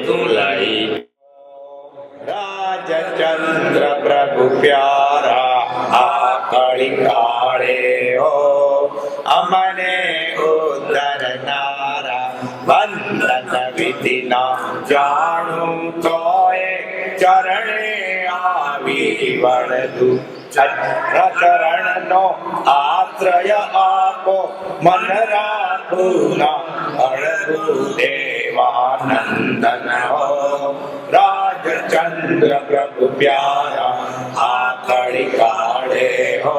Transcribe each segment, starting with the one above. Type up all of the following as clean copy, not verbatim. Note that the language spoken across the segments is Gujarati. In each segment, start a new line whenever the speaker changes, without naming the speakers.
તું લઈ રાજચંદ્ર પ્રભુ પ્યારા આ કળી કાળે હો અમને ઉદ્ધરનારા બંધન વિધિના જાણું તોય ચરણે આવી વળતું ચરણનો આશ્રય આપો મન રાખુના અળગુ દેવાનંદન હો રાજચંદ્ર પ્રભુ પ્યારા આ કળી કાળે હો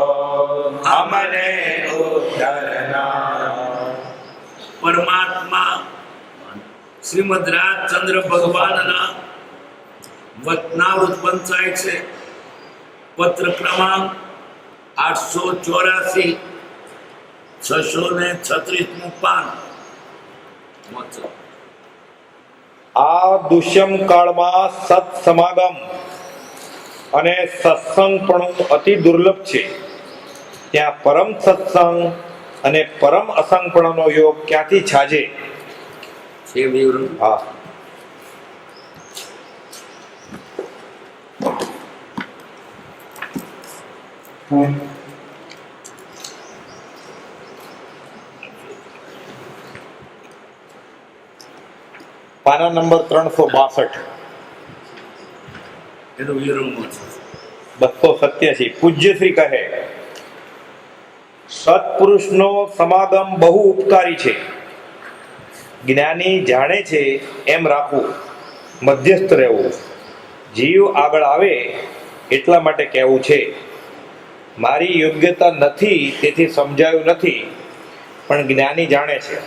અમને ઉદ્ધરનારા.
પરમાત્મા શ્રીમદ રાજચંદ્ર ભગવાનના વચનાવૃત પંચાય છે. પત્ર ક્રમાંક 884 636 પાન.
આ દુષ્યમ કાળમાં સત્સમાગમ અને સત્સંગપણું અતિ દુર્લભ છે. ત્યાં પરમ સત્સંગ અને પરમ અસંગપણનો યોગ ક્યાંથી છાજે?
છે વિવરણ.
હા, પાના નંબર 362.
એનું વિવરણ છે.
287. પૂજ્ય શ્રી કહે, સત્પુરુષનો સમાગમ બહુ ઉપકારી છે. જ્ઞાની જાણે છે એમ રાખવું, મધ્યસ્થ રહેવું. જીવ આગળ આવે એટલા માટે કહેવું છે. મારી યોગ્યતા નથી તેથી સમજાયું નથી, પણ જ્ઞાની જાણે છે.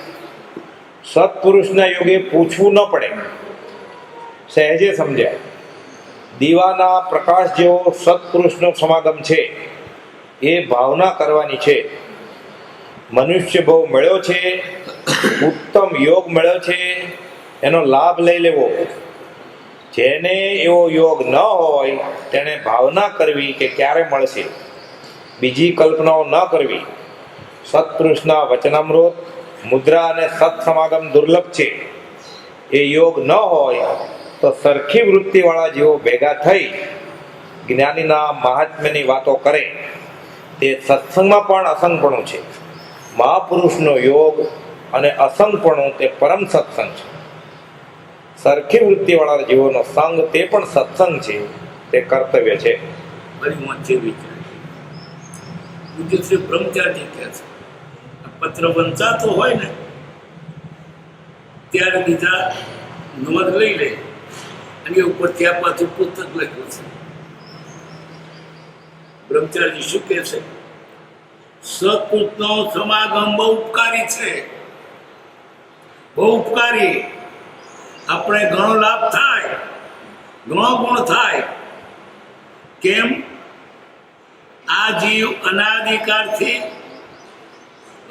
સત્પુરુષના યોગે પૂછવું ન પડે, સહેજે સમજાય. દીવાના પ્રકાશ જેવો સત્પુરુષનો સમાગમ છે એ ભાવના કરવાની છે. મનુષ્ય ભાવ મળ્યો છે, ઉત્તમ યોગ મળ્યો છે, એનો લાભ લઈ લેવો. જેને એવો યોગ ન હોય તેણે ભાવના કરવી કે ક્યારે મળશે, બીજી કલ્પનાઓ ન કરવી. સત્પુરુષના વચનામૃત, મુદ્રા અને સત્સમાગમ દુર્લભ છે. એ યોગ ન હોય તો સરખી વૃત્તિવાળા જેવો ભેગા થઈ જ્ઞાનીના મહાત્મ્યની વાતો કરે તે સત્સંગમાં પણ અસંગપણું છે. મહાપુરુષનો યોગ અને અસંગપણું તે પરમ સત્સંગ છે. સરખી વૃત્તિવાળા જીવોનો સંગ તે પણ સત્સંગ છે, તે કર્તવ્ય છે.
બધી વચ્ચે વિચાર પૂજ્ય શ્રી બ્રહ્મચારી કહે છે, પત્ર વંચાતો હોય ને ત્યારે બીજા નોંધ લઈ લે અને ઉપર ત્યાં પાછું પુસ્તક લખ્યું છે. બ્રહ્મચારી શું કહે છે? સત્પુરુષનો સમાગમ બહુ ઉપકારી છે, બહુ ઉપકારી. આપણે ઘણો લાભ થાય, ઘણો ગુણ થાય. કેમ? આ જીવ અનાદિકાળથી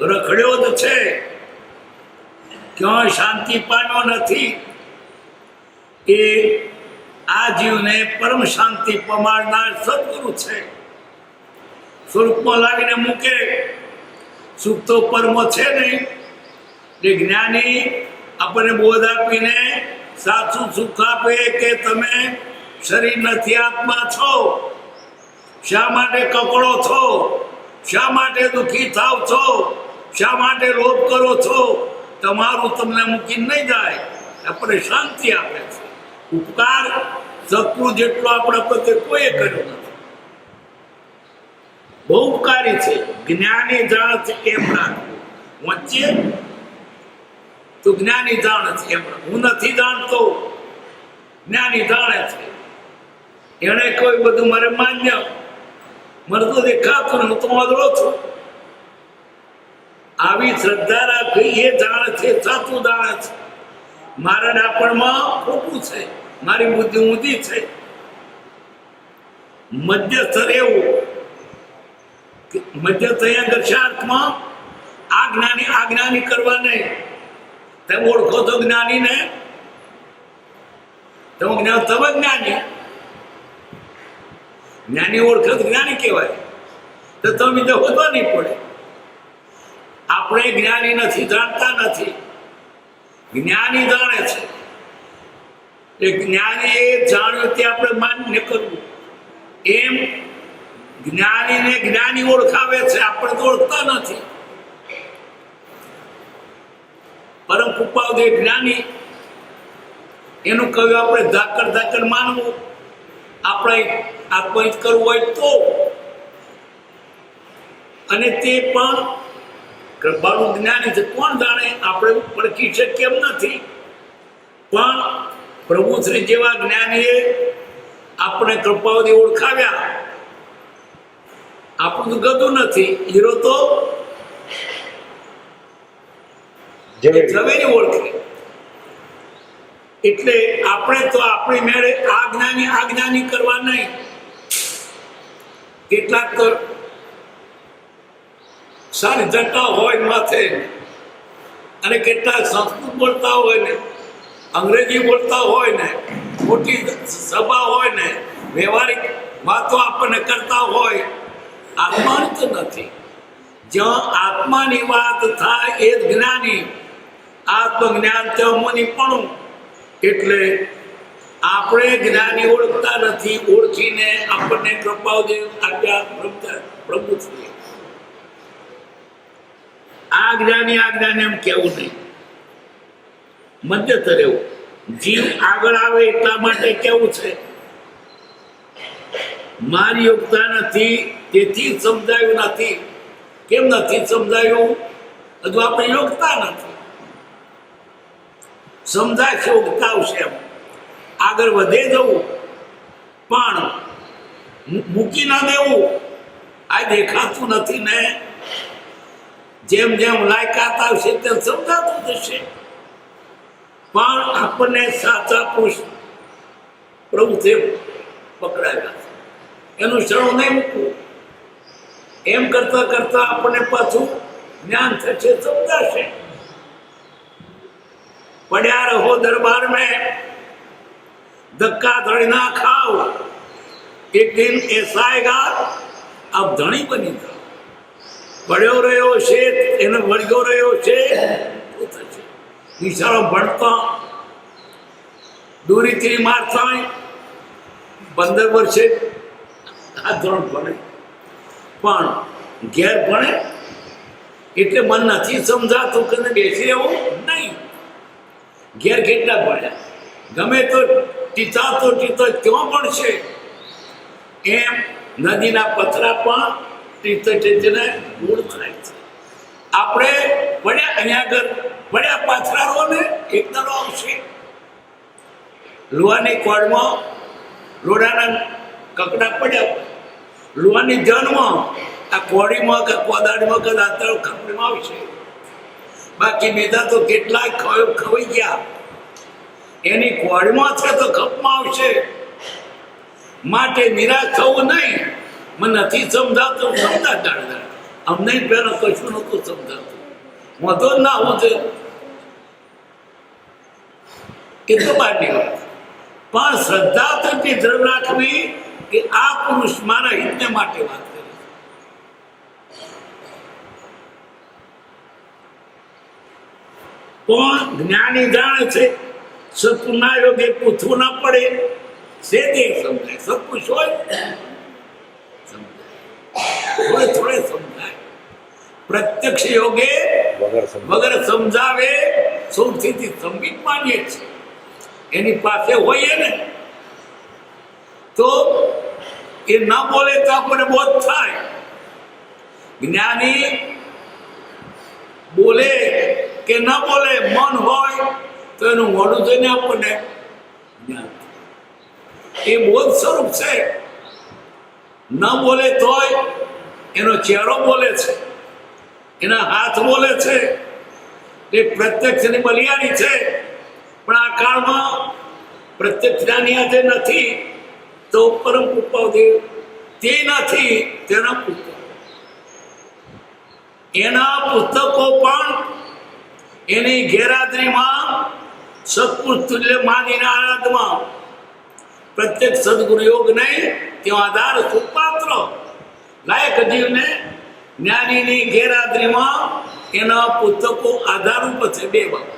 રખડ્યો જ છે, ક્યાંય શાંતિ પામ્યો નથી. એ આ જીવને પરમ શાંતિ પમાડનાર સદગુરુ છે. સ્વરૂપમાં લાવીને મૂકે. સુખ તો પરમો છે નહીં. એ જ્ઞાની આપણને બોધ આપીને સાચું સુખ આપે કે તમે શરીર નથી, આત્મા છો. શા માટે કકડો છો? શા માટે દુઃખી થાવ છો? શા માટે લોભ કરો છો? તમારું તમને મૂકીને નહીં જાય. આપણે શાંતિ આપે છે. ઉપકાર સત્પુરુષ જેટલો આપણા પ્રત્યે કોઈએ કર્યો નથી. બહુ ઉપકારી છે. જ્ઞાની જાણ છે એમ રાખવું. વચ્ચે તો જ્ઞાની જાણે છે એમ. હું નથી જાણતો, જ્ઞાની જાણે છે. એને કોઈ બધું મારે માન્ય, મને તો દેખાતું ને હું તો વાદળો છું. આવી શ્રદ્ધા રાખવી. એ જાણે છે, સાચું જાણે છે. મારા ડાપણમાં ખોટું છે, મારી બુદ્ધિ ઊંધી છે. મધ્યસ્થ રહેવું. મધ્યસ્થ અહીંયા દર્શાર્થમાં આજ્ઞાની કરવા નહીં. તમે ઓળખો તો જ્ઞાનીને, તમે જ્ઞાની. જ્ઞાની ઓળખે તો જ્ઞાની કહેવાય. તો તમે બીજા હોદવા નહીં પડે. આપણે જ્ઞાની નથી, જાણતા નથી. જ્ઞાની જાણે છે. એ જ્ઞાની એ જાણ્યું તે આપણે માન્ય કરવું. એમ જ્ઞાનીને જ્ઞાની ઓળખાવે છે, આપણે તો ઓળખતા નથી. પરમ કૃપાવદે જ્ઞાની એનું કહ્યું આપણે ધાકર ધાકર માનવું, આપણે આત્મહિત કરવું હોય તો. અને તે પણ કૃપાનું જ્ઞાની છે. કોણ જાણે આપણે પડકી છે કેમ નથી, પણ પ્રભુ શ્રી જેવા જ્ઞાનીએ આપણે કૃપાવદી ઓળખાવ્યા. આપણું તો ગતું નથી, હીરો તો ઝવેરી ઓળખે. એટલે આપણે તો આપણી મેળે આ જ્ઞાની કરવા નહીં. કેટલાક તો સારી જટા હોય માથે, અને કેટલાક સંસ્કૃત બોલતા હોય ને, અંગ્રેજી બોલતા હોય ને, મોટી સભા હોય ને, વ્યવહારિક વાતો આપણને કરતા હોય. આત્માની તો નથી. જ્યાં આત્માની વાત થાય એ જ જ્ઞાની. આત્મજ્ઞાન તે મુનિપણું. એટલે આપણે જ્ઞાની ઓળખતા નથી, ઓળખીને આપણને કૃપાવદેવ આપ્યા પ્રભુ છે. આ જ્ઞાની એમ કેવું નહીં, મધ્યસ્થ રહેવું. જીવ આગળ આવે એટલા માટે કેવું છે, મારી યોગ્યતા નથી તેથી સમજાયું નથી. કેમ નથી સમજાયું? હજુ આપણે યોગ્યતા નથી. સમજાય યોગ્યતા આવશે, એમ આગળ વધે જવું, પણ મૂકી ના દેવું. આ દેખાતું નથી ને, જેમ જેમ લાયકાત આવશે તેમ સમજાતું જશે. પણ આપણને સાચા પુરુષ પ્રભુથી પકડાવ્યા છે, એનું શરણ નહીં મૂકવું. એમ કરતા કરતા આપણને પાછું જ્ઞાન થશે, સમજાશે. પડ્યા રહો દરબાર મેં, ધક્કા ધડી ના ખાઓ, એક દિન એસા આયેગા આપ ધણી બની જાઓ. પડ્યો રહ્યો છે એને વળગ્યો રહ્યો છે, નિશાળો ભણતા દૂરીથી મારતા 15 વર્ષે આ ધોરણ ભણે, પણ ઘેર ભણે એટલે મન નથી સમજાતું કે બેસી રહેવું નહીં. ઘેર કેટલા ભણ્યા, ગમે તો ટીચા ક્યાં ભણશે. એમ નદીના પથરા પણ ટીચને મૂળ થાય છે. આપણે પડ્યા અહીંયા આગળ પડ્યા પાથરા રહો ને, એક દાડો આવશે. લોહાની કોડમાં લોડાના કકડા પડ્યા, લોહાની જનમાં આ કોડીમાં કે કોદાળીમાં કે દાંતરો ખપડીમાં આવશે. બાકી બીજા તો કેટલાય ખવાઈ ગયા, એની કોડીમાં છે તો ખપમાં આવશે. માટે નિરાશ થવું નહીં. મને નથી સમજાતું, સમજાતા અમને પહેલા કશું નતું સમજાતું, વાંધો ના હોવું જોઈએ. એ તો બહારની વાત. પણ શ્રદ્ધા થકી દ્રઢ રાખવી કે આ પુરુષ મારા હિતને માટે વાત કરે છે. પણ જ્ઞાની જાણે છે સત્પુના યોગે પૂછવું ના પડે, સેદે સમજાય. સત્પુરુષ હોય સમજાય, થોડે સમજાય. પ્રત્યક્ષ યોગે વગર સમજાવે સૌથી સંબિત માનીએ છીએ. એની પાસે હોઈએ ને તો એ ન બોલે તો આપણને બોધ થાય. જ્ઞાની બોલે કે ન બોલે, મન હોય તો એનું મોઢું જોઈને આપણને જ્ઞાન. એ બોધ સ્વરૂપ છે. ન બોલે તોય એનો ચહેરો બોલે છે, એના હાથ બોલે છે. એ પ્રત્યક્ષની બલિયારી છે. પણ આ કાળમાં પ્રત્યક્ષ જ્ઞાની આજે નથી તો પરમ કૃપાદેવ તે નથી, તેના પુસ્તકો, એના પુસ્તકો પણ એની ગેરહાજરીમાં સત્પુરુષ તુલ્ય માનીને આરાધમાં પ્રત્યક્ષ સદગુરુ યોગ નહીં તેઓ આધાર સુપાત્ર લાયક જીવને જ્ઞાનીની ગેરહાજરીમાં એના પુસ્તકો આધાર ઉપર છે. બે બાબત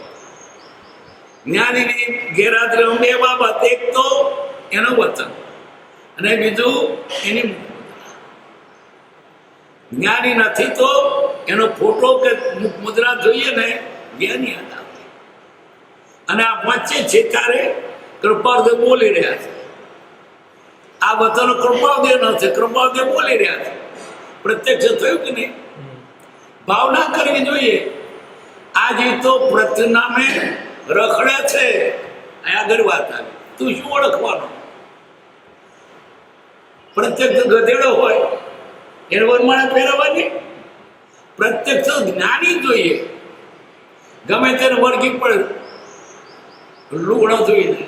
જ્ઞાનીની ગેરહાજરીમાં બે બાબત, એક તો એનો વચન અને બીજું એની જ્ઞાની નથી તો એનો ફોટો કે મુદ્રા જોઈએ ને જ્ઞાની હતા. અને આ વચ્ચે છે ત્યારે કૃપાદેવ બોલી રહ્યા છે. આ બધાનો કૃપાદેવ ન છે, કૃપાદેવ બોલી રહ્યા છે. પ્રત્યક્ષ થયું કે નહીં? ભાવના કરવી જોઈએ. આ જીવ તો પૃથ્વી નામે રખડે છે. આગળ વાત આવી, તું શું ઓળખવાનો? પ્રત્યક્ષ ગધેડો હોય એને વરમાળા પહેરવાની? પ્રત્યક્ષ જ્ઞાની જોઈએ. ગમે તેને વળગી પડે, લુગડો જોઈને,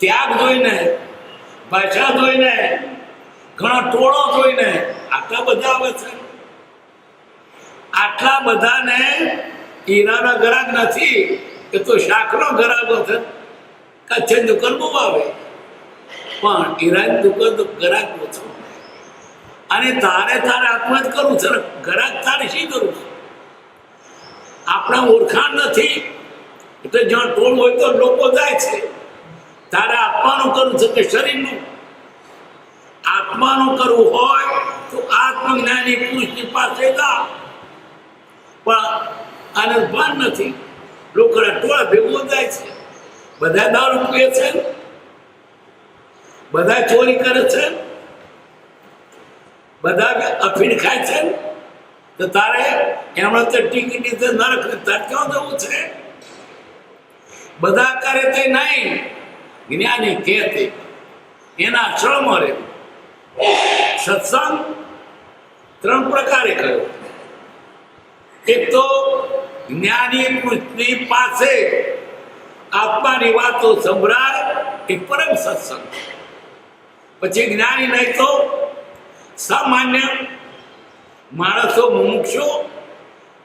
ત્યાગ જોઈને, ભાષા જોઈને, ઘણા ટોળો જોઈને, આટલા બધા આવે છે. આટલા બધાને હીરાના ગ્રાહક નથી, એ તો શાકનો ગ્રાહકો છે. કચ્છે દુકાન બહુ આવે, પણ હીરાની દુકાન તો ગ્રાહક ઓછો. અને તારે આત્મા જ કરવું છે, ગ્રાહક તારે શી કરવું છે? આપણા ઓળખાણ નથી એટલે જ્યાં ટોળ હોય તો લોકો જાય છે. તારે આત્માનું કરવું છે કે શરીરનું? આત્માનું કરવું હોય તો આત્મજ્ઞાની પુરુષની પાસે જા. પણ આને ભાન નથી, લોકોના ટોળા ભેગો જાય છે. બધા દારૂ પીએ છે, બધા ચોરી કરે છે, બધા અફીણ ખાય છે. તો તારે એમણે તો ટિકિટ લીધે નરક તારે ક્યાં જવું છે? બધા કરે તે નહીં, જ્ઞાની કે તે એના આશ્રમમાં રહે. સત્સંગ 3 પ્રકારે કર્યો. એક તો જ્ઞાની પુરુષની પાસે આત્માની વાતો સંભળાય એ પરમ સત્સંગ. પછી જ્ઞાની નહીં તો સામાન્ય માણસો મુમુક્ષો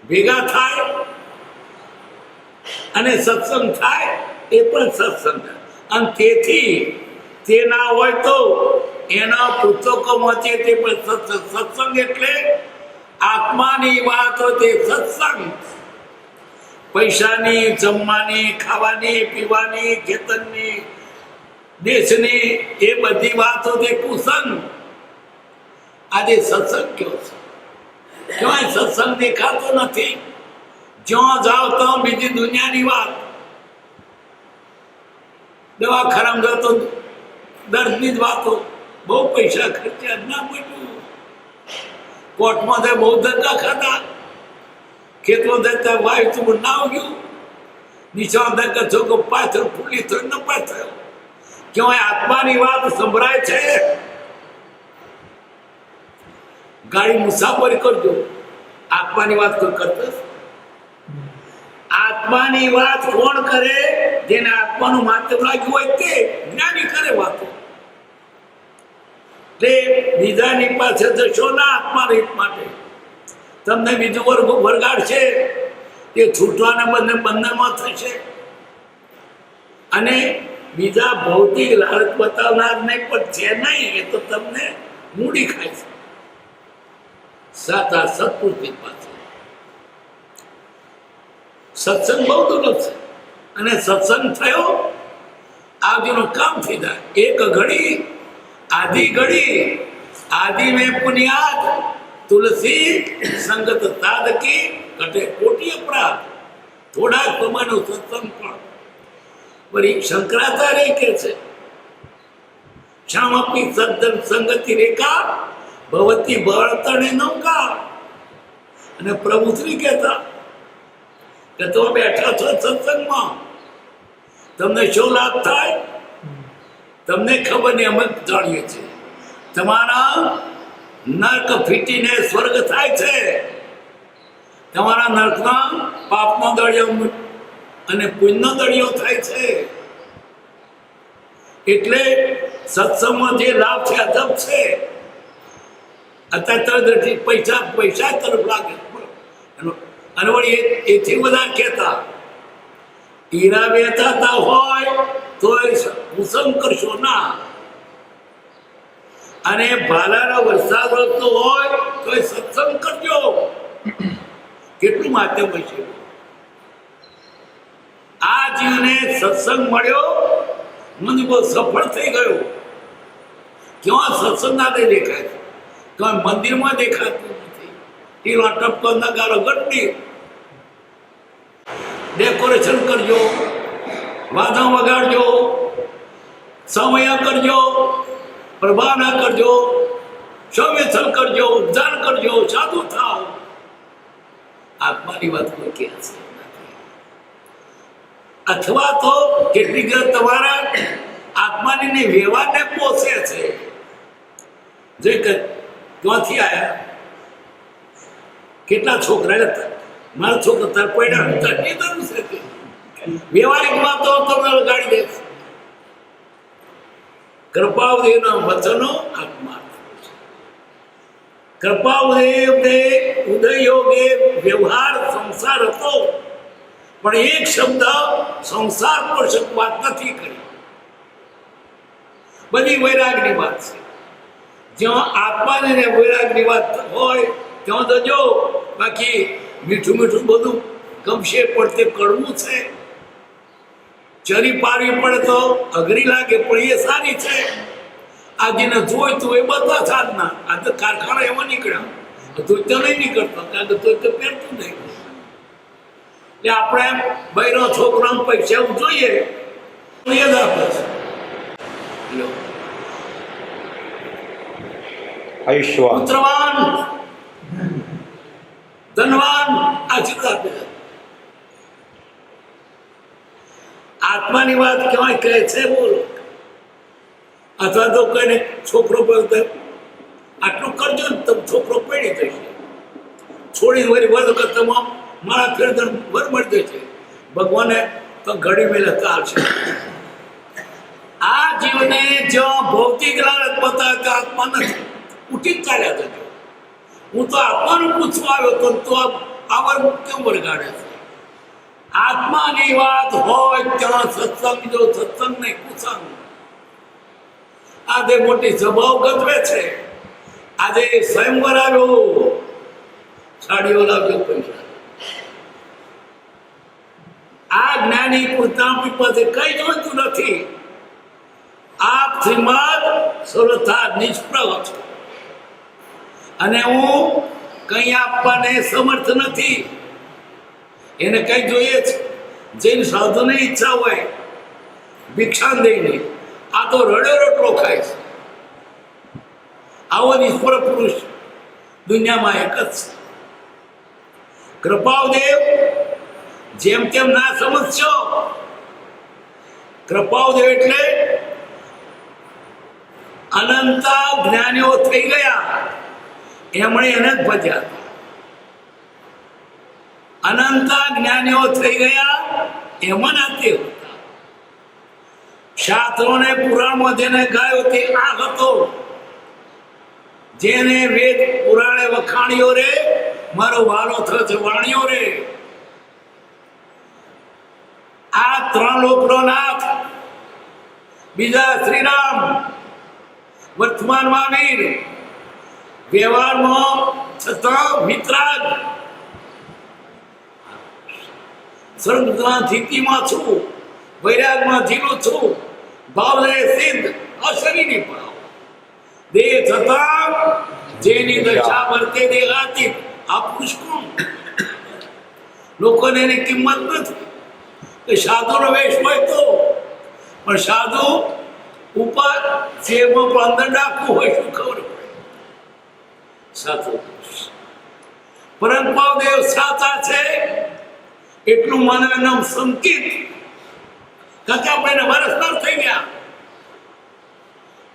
ભેગા થાય અને સત્સંગ થાય એ પણ સત્સંગ. અને તેથી તે ના હોય તો એના પુસ્તકોમાં છે તે પણ સત્સંગ એટલે આત્માની વાત હોય તે સત્સંગ. પૈસાની, જમવાની, ખાવાની, પીવાની, ખેતરની, દેશની એ બધી વાતો તે કુસંગ. આજે સત્સંગ કયો છે? ક્યાંય સત્સંગ દેખાતો નથી. જ્યાં જાઓ તો બીજી દુનિયાની વાત. દવાખાનામાં જાઓ તો દર્દની જ વાતો, બહુ પૈસા ખર્ચ્યા, ના મળ્યું. કોર્ટમાં બહુ ધંધા ખાધા, ખેતમાં જતા વાયુ તું નાવ ગયું, નીચા ધક્કા છોકો પાછળ ફૂલી થયો ન પાછ થયો. ક્યાંય આત્માની વાત સંભળાય છે? ગાડી મુસાફરી કરજો, આત્માની વાત કોઈ કરતો? આત્માની વાત કોણ કરે? જેને આત્માનું માત્ર લાગ્યું હોય તે જ્ઞાની કરે વાતો. તે બીજાની પાસે જશો ના આત્માના હિત માટે. તમને બીજું વર્ગ વરગાડશે, તે છૂટવાના બંધનમાં થશે. અને બીજા ભૌતિક લાલચ બતાવનાર નહીં પણ છે નહીં, એ તો તમને મૂડી ખાય છે. સાતા સત્પુરુષની પાસે સત્સંગ બહુ દુર્લભ છે. અને સત્સંગ થયો આજનું કામ થઈ જાય. એક ઘડી આધી ઘડી આદિ મેં પુનિયાદ તુલસી સંગત સાધકી ઘટે કોટી અપરાધ. થોડા સમયનો સત્સંગ પણ વળી શંકરાચાર્ય કે છે ક્ષણમપી સદ્દન સંગતિ રેખા ભવતી બળતણે નૌકા. અને પ્રભુશ્રી કહેતા કે તમે બેઠા છો સત્સંગમાં, તમને શું લાભ થાય? તમને ખબર નહીં, અમે જાણીએ છીએ. તમારા નર્ક ફીટીને સ્વર્ગ થાય છે. તમારા નર્કના પાપનો દળિયો અને પુણ્યનો દળિયો થાય છે. એટલે સત્સંગમાં જે લાભ છે અજબ છે. અત્યારે પૈસા તરફ લાગે. અને વળી એથી બધા કહેતા હીરા વેચાતા હોય તો કુસંગ કરશો ના, અને ભાલાનો વરસાદ વરસતો હોય તો એ સત્સંગ કરજો. કેટલું માધ્યમ હશે? આ જીવને સત્સંગ મળ્યો, મને બહુ સફળ થઈ ગયો. ક્યાં સત્સંગ ના દેખાય, ક્યાં મંદિરમાં દેખાતું નથી. ટીલો ટપકો નગારો ગટડી, ડેકોરેશન કરજો, વાદા વગાડજો, સમય કરજો, પ્રભાના કરજો, સૌવ્યસન કરજો, ઉદ્ધાર કરજો, સાધુ થાવ. આત્માની વાત કોઈ કહે છે અથવા તો કેટલીક તમારા આત્માની વ્યવહારને પોષે છે. જે ક્યાંથી આવ્યા, કેટલા છોકરા હતા, મારા છોકરા તાર પડ્યા છે. વ્યવહારિક વાતો તમે લગાડી દે. કૃપાદેવના વચનો આત્મા. કૃપાદેવને ઉદયયોગે વ્યવહાર સંસાર હતો, પણ એક શબ્દ સંસાર પર વાત નથી કરી. બધી વૈરાગની વાત છે. જ્યાં આત્માની ને વૈરાગની વાત હોય ત્યાં તો જો, બાકી મીઠું મીઠું બધું ગમશે, પણ તે કડવું છે. ચરી પાડવી પડે તો અઘરી લાગે, પણ એ સારી છે. આ જેને જોઈતું એ બધા સાધના. આ તો કારખાના એમાં નીકળ્યા, તો નહીં નીકળતો, કારણ કે તો પહેરતું નહીં. એટલે આપણે બૈરો છોકરાને પૈસા જોઈએ યાદ આપે છે.
આયુષ્યવાન,
પુત્રવાન, ધનવાન આશીર્વાદ આપે. આત્માની વાત ક્યાંય કહે છે બોલો, અથવા તો કઈને છોકરો આટલું કરજો ને તમે છોકરો પડી જશે. છોડી વળી વધુ કે તમામ મારા ફેરદર વર મળી જશે. ભગવાને તો ઘડી મેલે ચાલશે. આ જીવને જો ભૌતિક લાલચ બતાવે તો આત્મા નથી, ઉઠી જ ચાલ્યા જજો. હું તો આત્માનું પૂછવા આવ્યો તો આવર કેમ વળગાડે છે? આત્માની વાત હોય ત્યાં સત્સંગ, જો સત્સંગ નહીં કુસંગ. આજે મોટી સભાઓ ગજવે છે. આજે સ્વયંવર આવ્યો, સાડીઓ લાવ્યો, પૈસા. આ જ્ઞાની કૃતાંપી પાસે કઈ જોઈતું નથી. આપ શ્રીમદ સર્વથા નિષ્પ્રભ છો, અને હું કઈ આપવાને સમર્થ નથી. એને કઈ જોઈએ છે? જેની સાધુની ઈચ્છા હોય ભિક્ષા દઈને, આ તો રડે રોટલો ખાય છે. આવો નિષ્ફળ પુરુષ દુનિયામાં એક જ છે. કૃપાદેવ જેમ તેમ ના સમજશો. કૃપાદેવ એટલે અનંતા જ્ઞાનીઓ થઈ ગયા, એમણે એને જ ભજ્યા. અનંતા જ્ઞાનીઓ થઈ ગયા એમાં નાતે હતા. શાસ્ત્રોને પુરાણમાં જેને ગાયો તે આ હતો. જેને વેદ પુરાણે વખાણ્યો રે, મારો વાલો થશે વાણ્યો રે. આ ત્રણ લોકનો નાથ, બીજા શ્રીરામ, વર્તમાનમાં વીર, વ્યવહારમાં છતાં વિતરાગ. સર્વના સ્થિતિમાં છું, વૈરાગમાં જીવું છું. ભાવને સિદ્ધ અશરીરી ભાવ. દેહ છતાં જેની દશા વર્તે દેહાતી. આ પુરુષ કોણ? લોકોને એની કિંમત નથી. કે સાધુનો વેશ હોય તો, પણ સાધુ ઉપર સેવમાં પણ અંદર ડાકવું હોય, શું ખબર પડે? સાચો પરંતુ દેવ સાચા છે એટલું માનવ નામ સંકેત. કારણ કે આપણે વારસદાર થઈ ગયા.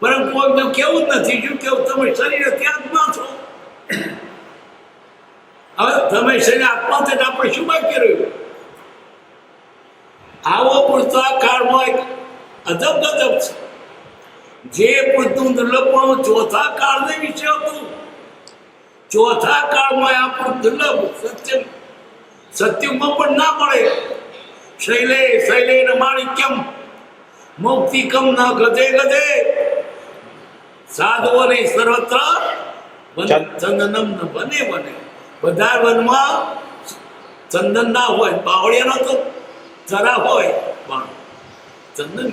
પરંતુ કેવું જ નથી. શું કેવું? તમે શરીર ત્યાં જ ના છો. હવે તમે શરીર આત્મા છે, આપણે શું બાકી રહ્યું? આવો પૂરતા કાળમાં એક અજબ ગજબ છે. જે પૂરતું દુર્લભપણું ચોથા કાળને વિશે હતું. ચોથા કાળમાં આપણું દુર્લભ સત્ય સત્યુગમાં પણ ના મળે. શૈલે શૈલે માણિક્યમ મૌક્તિકમ ન ગજે ગજે. સાધુઓને સર્વત્ર ચંદનમ ન બને બને. બધા વનમાં ચંદન ના હોય. બાવળિયાનો તો જરા હોય પણ ચંદન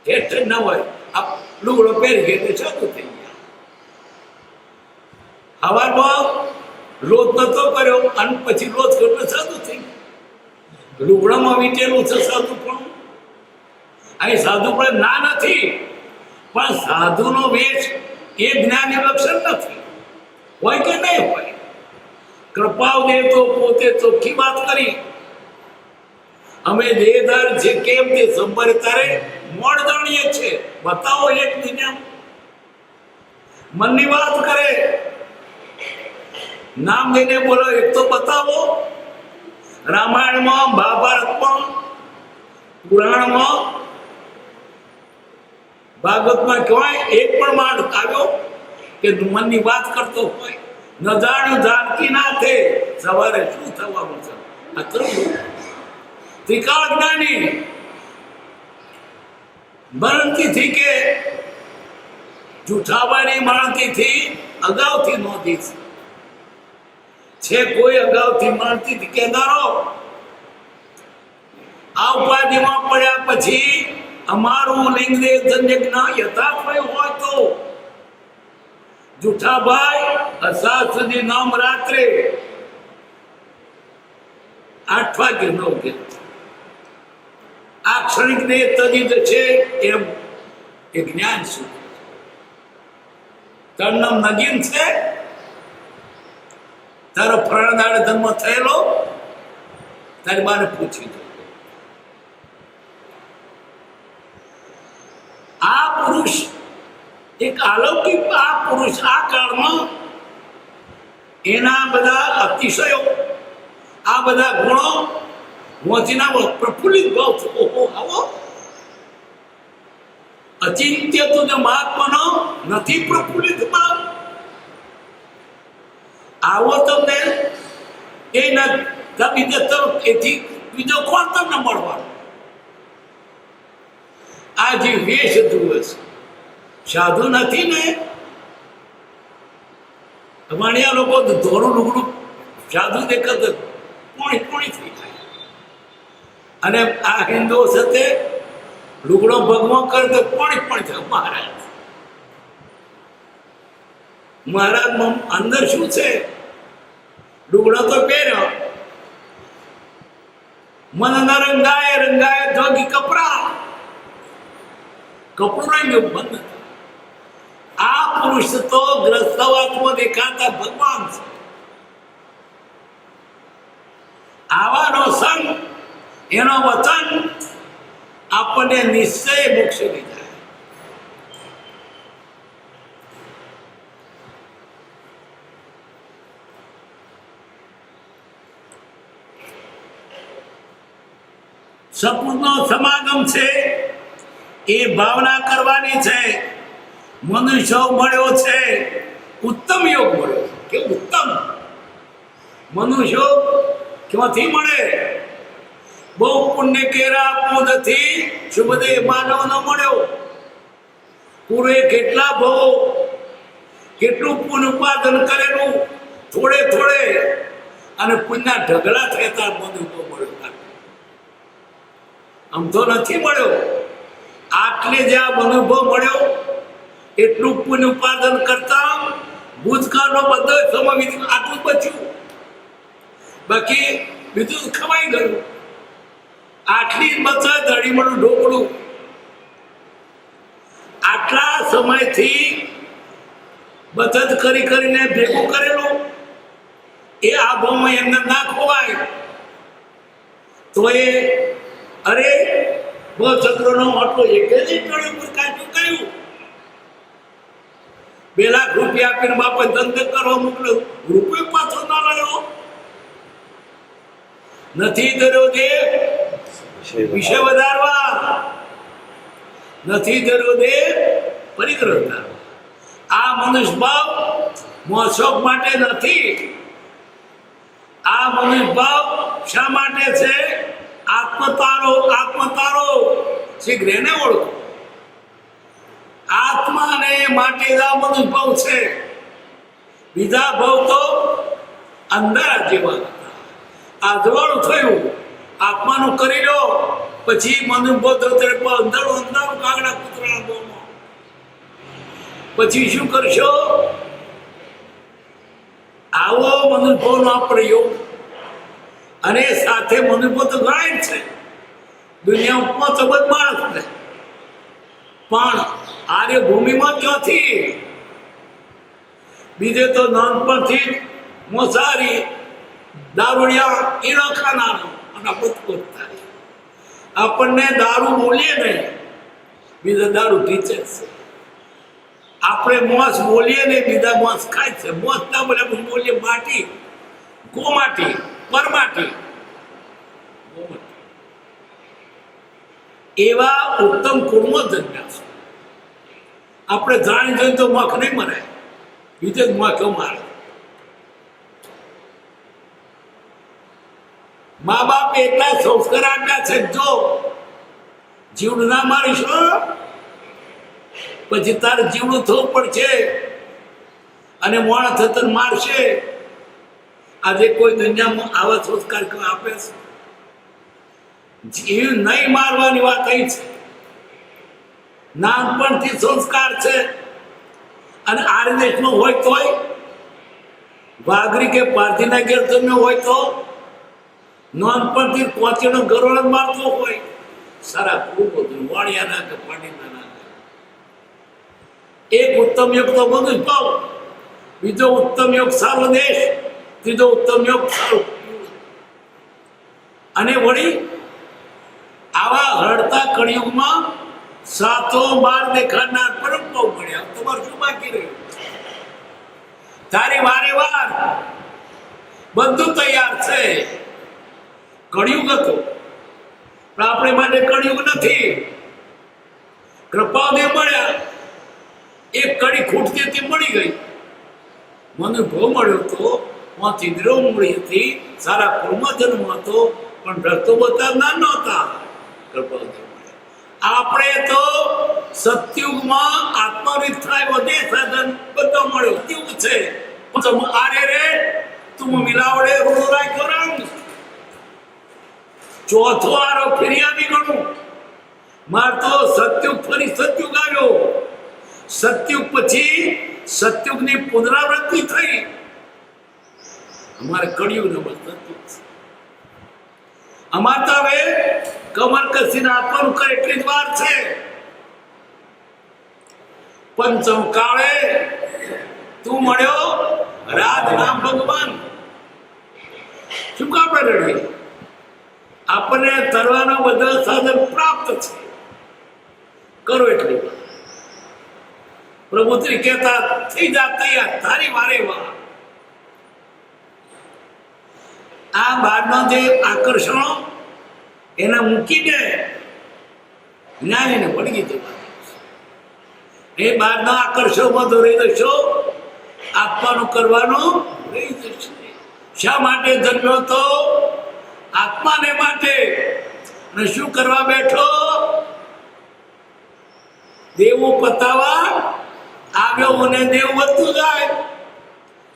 ઠેઠ ના હોય આ લુગડો પહેરી ગયા તે સાધુ થઈ ગયા. હવારમાં લોટ નતો કર્યો અને પછી લોટ કર્યો સાધુ થઈ ગયો. લુગડામાં વીટેલું છે સાધુ પણ અહીં સાધુ પણ ના નથી, પણ સાધુનો વેશ એ જ્ઞાની લક્ષણ નથી. હોય કે નહીં હોય? કૃપાદેવ તો પોતે ચોખ્ખી વાત કરી, અમે દેહદાર છે કેમ તે સંભાળે તારે મોડ જાણીએ છે. બતાવો એક દુનિયા મનની વાત કરે, નામ લઈને બોલો એક તો બતાવો. રામાયણમાં, મહાભારતમાં, પુરાણમાં, ભાગવતમાં કહેવાય એક પણ માણસ આવ્યો કે મનની વાત કરતો હોય. ન જાણ્યું જાનકી નાથે સવારે શું થવાનું છે. આ ત્રિકાળ જ્ઞાની મરણથી કે જૂઠાવાની માણતીથી અગાઉથી નોંધી છે. કોઈ અગાઉથી માણતીથી કહેનારો આ ઉપાધિમાં પડ્યા પછી અમારું લિંગદેહ જન્યજ્ઞ યથાર્થ હોય તો જૂઠાભાઈ અસાર સુધી નામ રાત્રે 8 વાગે 9 વાગે આ ક્ષણિક દેહ તજીદ છે એમ એ જ્ઞાન શું તારું નામ નગીન છે, તારો ફરણદાડે જન્મ થયેલો, તારી માને પૂછી દો. આ પુરુષ એક અલૌકિક, આ પુરુષ આ કાળમાં એના બધા અતિશયો, આ બધા ગુણો મોતીના પ્રફુલ્લિત ભાવ ઓહો આવો અચિંત્ય તુજ મહાત્માનો નથી પ્રફુલ્લિત ભાવ આવો તમને એના બીજા એથી બીજો કોણ તમને મળવાનો? આ જે વેશ ધ્રુવ છે સાધુ નથી ને. અમાણિયા લોકો ધોરું લુગડું સાધુ દેખત પોણી પોણી થઈ જાય. અને આ હિન્દુઓ સાથે લુગડો ભગવો કરે તો પોણી પણ થાય. મહારાજ અંદર શું છે? લુગડો તો પહેર્યો, મન ન રંગાય રંગાય જોગી કપડા, કપડું રંગ્યું બંધ. આ પુરુષ તો ગ્રસ્તવાત્મા દેખાતા ભગવાન છે. આવાનો સંગ એનો વચન આપણને નિશ્ચય મોક્ષ લઈ જાય. સપૂતનો સમાગમ છે એ ભાવના કરવાની છે. મનુષ્ય મળ્યો છે, ઉત્તમ યોગ મળ્યો કે ઉત્તમ મનુષ્ય ક્યાંથી મળે? બહુ પુણ્ય કેરા પૂદથી શુભદેહ માનવ ન મળ્યો. પૂરે કેટલા ભવો કેટલું પુણ્ય ઉપાદન કરેલું થોડે થોડે અને પુણ્યના ઢગલા થતા મનુષ્ય મળ્યો. આમ તો નથી મળ્યો. આટલે જે આ અનુભવ મળ્યો એટલું પુણ્ય ઉપાદન કરતા ભૂતકાળનો બધો સમય આટલું બચ્યું, બાકી બીજું ખવાઈ ગયું. આટલી જ બચત હળીમળું ઢોકળું આટલા સમયથી બચત કરી કરીને ભેગું કરેલું એ આ ભાવમાં એમને ના ખોવાય. તો એ અરે બહુ ચક્રનો આટલો એક જ ટળી ઉપર કાઢ્યું કર્યું. 2 લાખ રૂપિયા આપીને બાપા ધંધો કરવા મોકલ્યો, રૂપિયો પાછો ના લાવ્યો. નથી ધર્યો દેહ વિષય વધારવા, નથી ધર્યો દેહ પરિગ્રહ વધારવા. આ મનુષ્ય ભાવ મોશોક માટે નથી. આ મનુષ્ય ભાવ શા માટે છે? આત્મતારો શીઘ્ર એને ઓળખો. આત્માને માટે આ મનુષ્ય ભાવ છે. બીજા ભાવ તો અંધારા જેવા હતા. આ જવાળું થયું આત્માનું કરી લો, પછી મનુભવ અંધારું કાગડા કૂતરાના બોમાં, પછી શું કરશો? આવો મનુભવનો પ્રયોગ, અને સાથે મનુભવ તો ગણાય જ છે દુનિયામાં તો બધ માણસ ને, પણ આર્ય ભૂમિમાં ક્યાંથી? બીજે તો નાનપણથી મોસારી દારૂડિયા એનો ખાનાનો અને બદકોતા આપણને દારૂ બોલીએ ને, બીજા દારૂ ટીચે છે. આપણે મોસ બોલીએ ને, બીજા મોસ ખાય છે. મોસ ના બોલે બોલીએ માટી, ગોમાટી, પરમાટી, એવા ઉત્તમ કુળમાં જન્મ્યા છે. આપણે જાણી જોઈને તો મખ નહીં મરાય, બીજે જ મખ મારે. મા બાપ એટલા સંસ્કાર આપ્યા છે, જો જીવડું ના મારીશો પછી તારે જીવડું થવું પડશે, અને મોણા થતર મારશે. આજે કોઈ દુનિયામાં આવા સંસ્કાર આપે છે? જીવ નહીં મારવાની વાત અહીં છે. નાનપણથી સંસ્કાર છે, અને આર્ય દેશમાં હોય તોય વાઘરી કે પારધીના ઘેર જન્મ્યો હોય તો નાનપણથી કોચીનો ગરોળ મારતો હોય. સારા ખૂબ બધું વાણિયાના કે પાણીના. એક ઉત્તમ યોગ તો બધું જ પાવ, બીજો ઉત્તમ યોગ સારો દેશ, ત્રીજો ઉત્તમ યોગ સારો. અને વળી આવા હળતા કળિયુગમાં સાતો બાર દેખાડનાર પરમપવ મળ્યા. તમારું શું બાકી રહ્યું? તારી વારે વાર બધું તૈયાર છે. કળિયુગ હતો, પણ આપણે માટે કળિયુગ નથી. કૃપાદેવ મળ્યા, એક કડી ખૂટતી હતી મળી ગઈ. મને ભવ મળ્યો હતો, માંથી દ્રવ મળી હતી, સારા કુળમાં જન્મ હતો, પણ રસ્તો બતાવનાર નહોતા. કૃપાદેવ આપણે તો સતયુગમાં આત્મરીત થાય વધે સાધન બધો મળ્યો. સતયુગ છે, આરે રે તું મિલાવડે રૂડો રાખ્યો રંગ. ચોથો આરો ફેરી આવી ગણું. માર તો સતયુગ ફરી સતયુગ આવ્યો. સતયુગ પછી સતયુગની પુનરાવૃત્તિ થઈ. અમારે કળિયુગ નંબર સતયુગ છે. અમારે તો હવે કમર કસીને આપવાનું કરે એટલી જ વાર છે. પંચમ કાળે તું મળ્યો રાજ રામ ભગવાન. શું આપણે રડીએ? આપણને તરવાના બધા સાધન પ્રાપ્ત છે, કરો એટલી વાર. પ્રભુત્રી કહેતા થઈ જા તૈયાર, તારી વારે વાર. આ બહારના જે આકર્ષણો એને મૂકીને જ્ઞાનીને વળગી જવા. એ બહારના આકર્ષણમાં તો રહી જશો, આત્માનું કરવાનું રહી જશે. શા માટે જન્મ્યો તો? આત્માને માટે. અને શું કરવા બેઠો? દેવું પતાવા આવ્યો, અને દેવ વધતું જાય.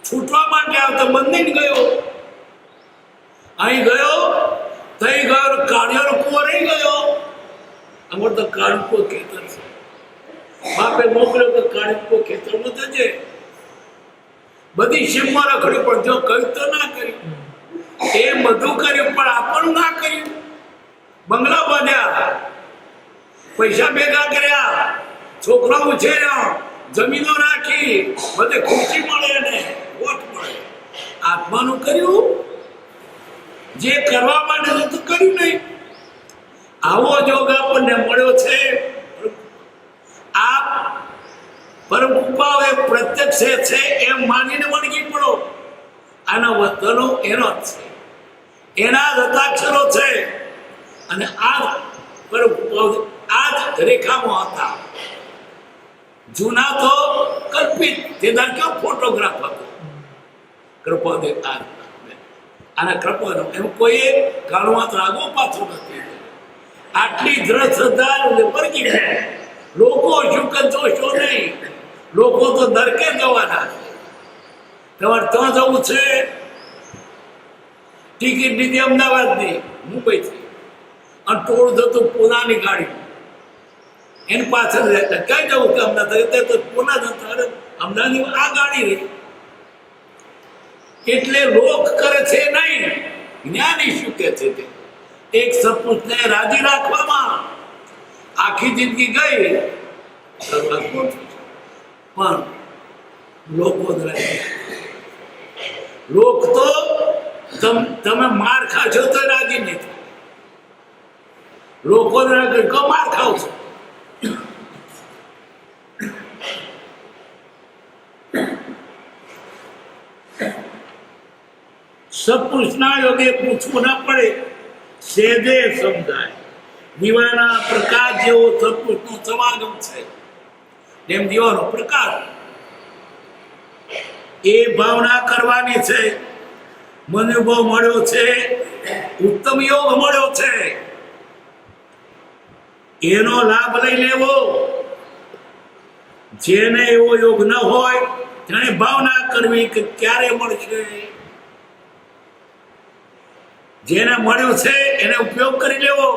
છૂટવા માટે આવતો બંધીને ગયો. અહીં ગયો, થઈ ગયો, કાળિયાનો કુવો રહી ગયો. અમારે તો કાળકો ખેતર છે. બાપે મોકલ્યો તો કાળકો ખેતરમાં જજે. બધી શીમમાં રખડ્યું, પણ જો કહ્યું તો ના કર્યું. એ બધું કર્યું, પણ આપણું ના કર્યું. બંગલા બાંધ્યા, પૈસા ભેગા કર્યા, છોકરો ઉછેર્યો, જમીનો રાખી, બધે ખુશી મળે ને વોટ મળે. આત્માનું કર્યું, જે કરવા માટે તો કર્યું નહીં. આવો જોગ આપણને મળ્યો છે. આ પરમ કૃપા એ પ્રત્યક્ષ છે એમ માનીને વળગી પડો. આના વતનો એનો જ છે, એના જ હસ્તાક્ષરો છે. અને આ પરમ કૃપા આ જ રેખામાં હતા. જૂના તો કલ્પિત, તે કેવો ફોટોગ્રાફ હતો. કૃપાદેવ આના કૃપાનો એમ કોઈ કાળમાં તો આગો પાછો નથી. આટલી દ્રઢ શ્રદ્ધા વર્ગી લોકો શું જોશો નહીં. લોકો તો દરકે જવાના. તમારે ત્યાં જવું છે, ટિકિટ લીધી અમદાવાદની, મુંબઈથી, અને ટોળ જતું પૂનાની ગાડી, એની પાછળ રહેતા કઈ જવું કે અમદાવાદ તો પૂના જતા, અરે અમદાવાદની આ ગાડી રહી. એટલે લોક કરે છે નહીં, જ્ઞાની શું કે છે તે એક સપૂતને રાજી રાખવામાં આખી જિંદગી ગઈ, પણ લોકો લોક તો તમે માર ખાશો તો રાજી નહીં થાય. લોકો માર ખાવ છો. સપુરુષના યોગે પૂછવું ના પડે, સેજે સમજાય. દીવાના પ્રકાશ જેવો સપુરુષનો સમાગમ છે, જેમ દીવાનો પ્રકાશ. એ ભાવના કરવાની છે. મનોભાવ મળ્યો છે, ઉત્તમ યોગ મળ્યો છે, એનો લાભ લઈ લેવો. જેને એવો યોગ ન હોય તેને ભાવના કરવી કે ક્યારે મળશે. જેને મળ્યું છે એને ઉપયોગ કરી લેવો,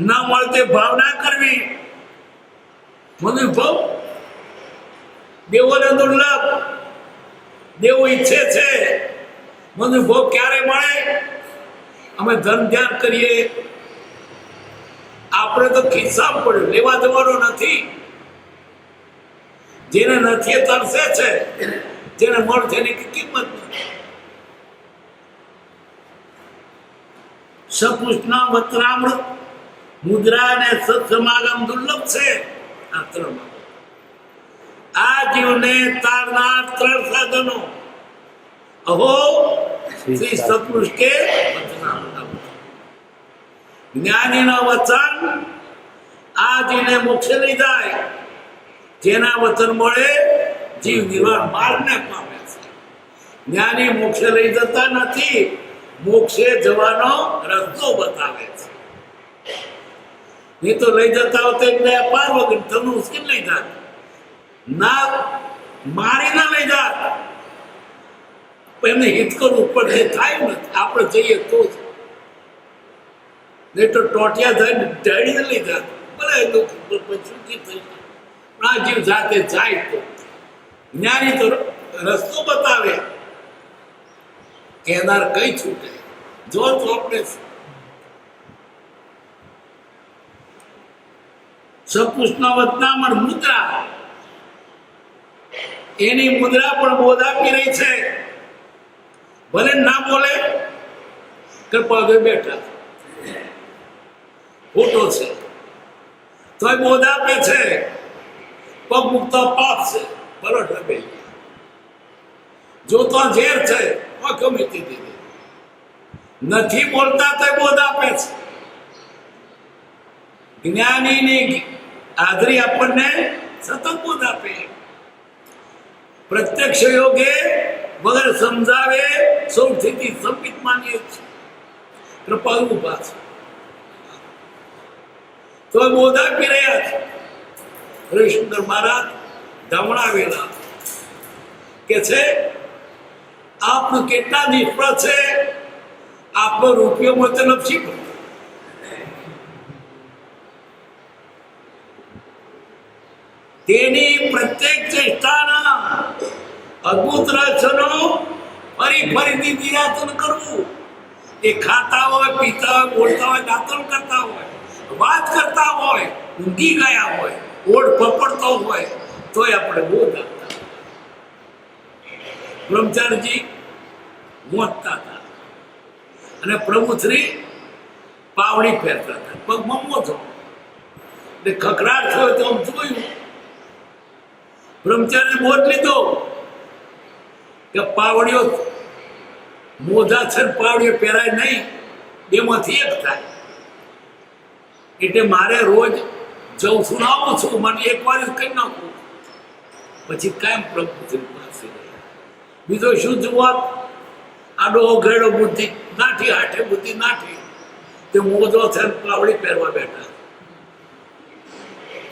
ન મળતે ભાવના કરવી. મનોભાવ દેવોને દુર્લભ, દેવો ઈચ્છે છે. મનોભાવ ક્યારે મળે? અમે ધન ધ્યાન કરીએ, આપણે તો ખિસ્સા પડ્યું, લેવા દેવાનો નથી. જેને નથી એ તરસે છે, જેને મળશે એની કિંમત નથી. સપુષ્ના વત્રામૃત, મુદ્રા અને સત્સમાગમ દુર્લભ છે. આ ત્રણ આ જીવને તારનાર ત્રણ સાધનો. અહો શ્રી સપુરુષ કે જ્ઞાનીના વચન આ જીવને મોક્ષે લઈ જાય. જેના વચન મળે જીવ નિર્વાણ માર્ગને પામે છે. જ્ઞાની મોક્ષે લઈ જતા નથી, મોક્ષે જવાનો રસ્તો બતાવે છે. નહીં તો લઈ જતા હોત એટલે પાર વગર તમે મુશ્કેલ લઈ જાત, ના મારી ના લઈ જાત. એમને હિત કરવું પડે, થાય નથી. આપણે જઈએ તો જ, નહીં તો ટોટિયા થઈને ઢળીને લઈ જાત. ભલે સુખી થઈ જાય, આ જીવ જાતે જાય તો જ્ઞાની તો રસ્તો બતાવે. કેદાર કઈ છૂટે જો તો આપણે સપુષ્ના વતનામર મુદ્રા, એની મુદ્રા પણ બોધ આપી રહી છે. ભલે ના બોલે કે પગે બેઠા ફોટો છે તોય બોધ આપે છે. પગ મુકતા પાપ છે, બરોબર બે જોતો ઝેર છે, ગમી દીધી. નથી બોલતા તો બોધ આપે છે. જ્ઞાનીની હાજરી આપણને સતત બોધ આપે. પ્રત્યક્ષ યોગે વગર સમજાવે સૌથી સંપિત માનીએ છીએ. કૃપાળુ ઉભા છે તો બોધ આપી રહ્યા છે. હરિશંકર મહારાજ ધમણાવેલા કે છે આપનું કેટલા નિષ્ફળ છે, આપનો રૂપિયો મતલબ શીખો. તેની પ્રત્યેક ચેષ્ટાના અદ્ભુત રહસ્યનો ફરી ફરીથી નિરાતન કરવું. એ ખાતા હોય, પીતા હોય, બોલતા હોય, દાંતણ કરતા હોય, વાત કરતા હોય, ઊંઘી ગયા હોય, ઓઢ પપડતો હોય, તોય આપણે બોધ આપતા. બ્રહ્મચારીજી મોતતા હતા અને પ્રભુશ્રી પાવડી પહેરતા હતા. પગમાં મોજો એટલે ખખડાટ થયો તો આમ જોયું. બ્રહ્મચારી બોધ લીધો કે પાવડીઓ મોજા છે, પાવડીઓ પહેરાય નહીં, બેમાંથી એક થાય. એટલે મારે રોજ જઉં છું, આવું છું, મને એક વાર જ કહી નાખું, પછી કાયમ પ્રભુ પાસે. બીજો શું જોવા? આડો ઘેડો બુદ્ધિ નાઠી, હાથે બુદ્ધિ નાઠી, તે મોજો છે પાવડી પહેરવા બેઠા.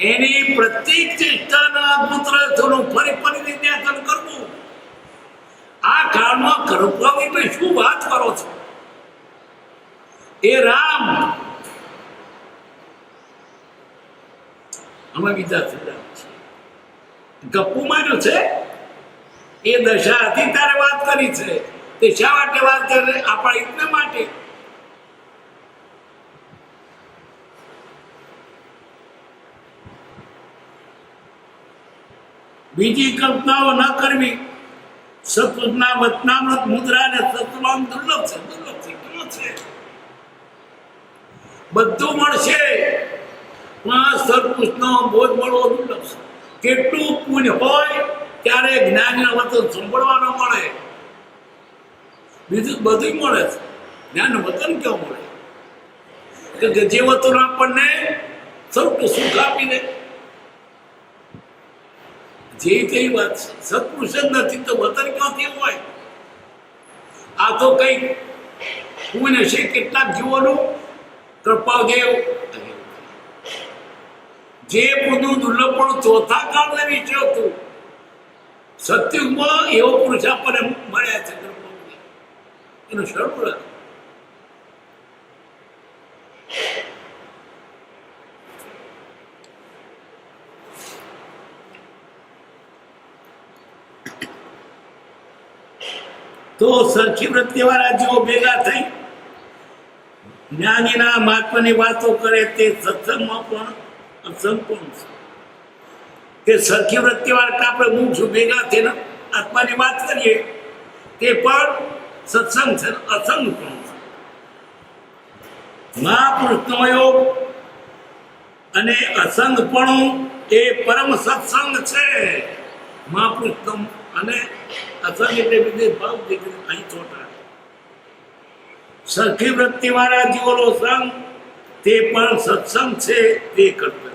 એની પ્રત્યેક ચેષ્ટાના અદ્ભુત રહસ્યોનું ફરી ફરી નિર્યાતન કરવું. આ કાળમાં કરવું તો શું વાત કરો છો? એ રામ આમાં બીજા રામ છે. ગપ્પુ માર્યું છે એ દશા હતી તારે વાત કરી છે. તે શા માટે વાત કરે? આપણા એટલા માટે બીજી કલ્પનાઓ ન કરવી. સતના વતનામૃત મુદ્રા ને સત્વામ દુર્લભ છે, દુર્લભ છે, કેમ છે? બધું મળશે પણ સત્પુરુષનો બોધ મળવો દુર્લભ છે. કેટલું પુણ્ય હોય ત્યારે જ્ઞાનના વચન સાંભળવાનો મળે. બીજું બધું મળે છે, જ્ઞાન વચન કેવું મળે? કે જે વચન આપણને સૌથી સુખ આપી દે. જે કઈ વાત છે, સત્પુરુષ જ નથી તો વતન ક્યાંથી હોય? આ તો કઈ પુણ્ય છે કેટલાક જીવોનું કૃપાદેવ જે પુણ્યનું દુર્લભ પણ ચોથા કાળને વિશે હતું. સત્યુગમાં એવો પુરુષ આપણને મળ્યા છે કૃપાદેવ. એનું શરૂ રાખ. તો સરખી વૃત્તિવાળા જેઓ ભેગા થઈ જ્ઞાનીના મહાત્માની વાતો કરે તે સત્સંગમાં પણ અસંપૂર્ણ છે. કે સરખી વૃત્તિવાળા આપણે હું છું ભેગા થઈને આત્માની વાત કરીએ તે પણ સત્સંગ છે, અસંગ પણ છે. મહાપુરુષનો યોગ અને અસંગપણું એ પરમ સત્સંગ છે. મહાપુરુષનો અને અસંગ એટલે બીજે ભાવ દીકરી અહીં છોટા. સરખી વૃત્તિ વાળા જીવોનો સંગ તે પણ સત્સંગ છે તે કરતો.